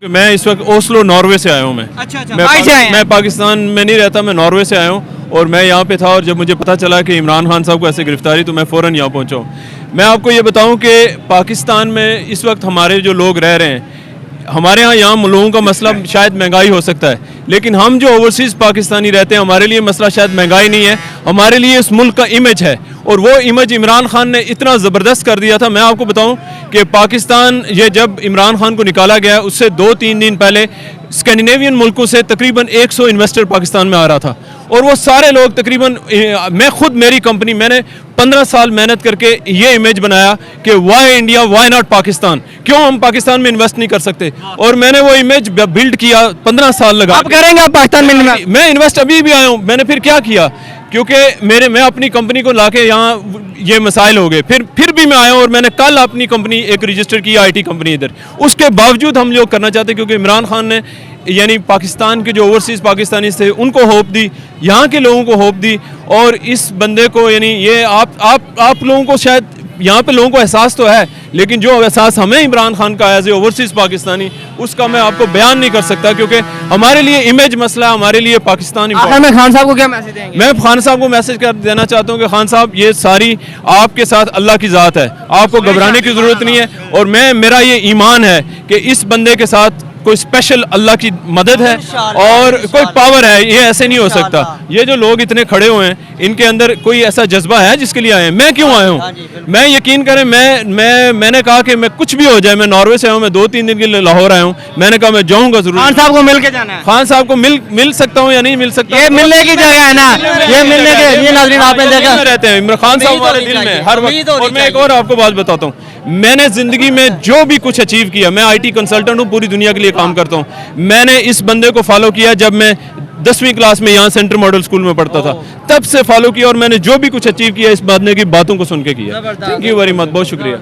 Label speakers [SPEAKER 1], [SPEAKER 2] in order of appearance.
[SPEAKER 1] मैं इस वक्त ओस्लो नॉर्वे से आया हूँ। मैं मैं पाकिस्तान में नहीं रहता, मैं नॉर्वे से आया हूँ और मैं यहाँ पे था और जब मुझे पता चला कि इमरान खान साहब को ऐसे गिरफ्तारी तो मैं फ़ौरन यहाँ पहुँचा हूँ। मैं आपको ये बताऊँ कि पाकिस्तान में इस वक्त हमारे जो लोग रह रहे हैं, हमारे यहाँ लोगों का मसला शायद महंगाई हो सकता है, लेकिन हम जो ओवरसीज़ पाकिस्तानी रहते हैं हमारे लिए मसला शायद महंगाई नहीं है, हमारे लिए इस मुल्क का इमेज है। और वो इमेज इमरान खान ने इतना ज़बरदस्त कर दिया था। मैं आपको बताऊं कि पाकिस्तान ये जब इमरान खान को निकाला गया उससे 2-3 दिन पहले स्कैंडिनेवियन मुल्कों से तकरीबन 100 इन्वेस्टर पाकिस्तान में आ रहा था और वो सारे लोग तकरीबन, मैं खुद, मेरी कंपनी, मैंने 15 साल मेहनत करके ये इमेज बनाया कि why India, why not Pakistan, क्यों हम पाकिस्तान में इन्वेस्ट नहीं कर सकते। और मैंने वो इमेज बिल्ड किया, 15 साल लगा।
[SPEAKER 2] आप करेंगे आप पाकिस्तान में?
[SPEAKER 1] मैं इन्वेस्ट अभी भी आया हूँ। मैंने फिर क्या किया, क्योंकि मैं अपनी कंपनी को लाके यहाँ ये मसाइल हो गए, फिर भी मैं आया हूँ और मैंने कल अपनी कंपनी एक रजिस्टर की आईटी कंपनी इधर। उसके बावजूद हम लोग करना चाहते क्योंकि इमरान खान ने यानी पाकिस्तान के जो ओवरसीज़ पाकिस्तानी थे उनको होप दी, यहाँ के लोगों को होप दी। और इस बंदे को यानी ये आप लोगों को शायद यहाँ पे लोगों को एहसास तो है, लेकिन जो एहसास हमें इमरान खान का एज ए ओवरसीज़ पाकिस्तानी, उसका मैं आपको बयान नहीं कर सकता क्योंकि हमारे लिए इमेज मसला, हमारे लिए पाकिस्तान।
[SPEAKER 2] आखिर में खान साहब को क्या मैसेज देंगे?
[SPEAKER 1] मैं खान साहब को मैसेज कर देना चाहता हूँ कि खान साहब, ये सारी आपके साथ अल्लाह की ज़ात है, आपको घबराने की ज़रूरत नहीं है। और मेरा ये ईमान है कि इस बंदे के साथ कोई स्पेशल अल्लाह की मदद है और कोई पावर है, ये ऐसे नहीं हो सकता। ये जो लोग इतने खड़े हुए हैं इनके अंदर कोई ऐसा जज्बा है जिसके लिए आए हैं। मैं क्यों आया हूँ? मैं यकीन करें, मैंने कहा कि मैं कुछ भी हो जाए, मैं नॉर्वे से आया हूँ, मैं 2-3 दिन के लिए लाहौर आया हूँ, मैंने कहा मैं जाऊँगा जरूर।
[SPEAKER 2] खान साहब को मिल के जाना है।
[SPEAKER 1] खान साहब को मिल सकता हूँ या नहीं मिल सकता?
[SPEAKER 2] ये मिलने की जगह है ना, ये मिलने के लिए। नाज़रीन आपने देखा
[SPEAKER 1] रहते हैं इमरान खान साहब हमारे दिल में हर वक्त। और मैं एक और आपको बात बताता हूँ, मैंने जिंदगी में जो भी कुछ अचीव किया, मैं आईटी कंसल्टेंट हूँ, पूरी दुनिया के लिए काम करता हूँ। मैंने इस बंदे को फॉलो किया जब मैं 10वीं क्लास में यहाँ सेंट्रल मॉडल स्कूल में पढ़ता था, तब से फॉलो किया और मैंने जो भी कुछ अचीव किया इस बंदे की बातों को सुन के किया। थैंक यू वेरी मच, बहुत शुक्रिया।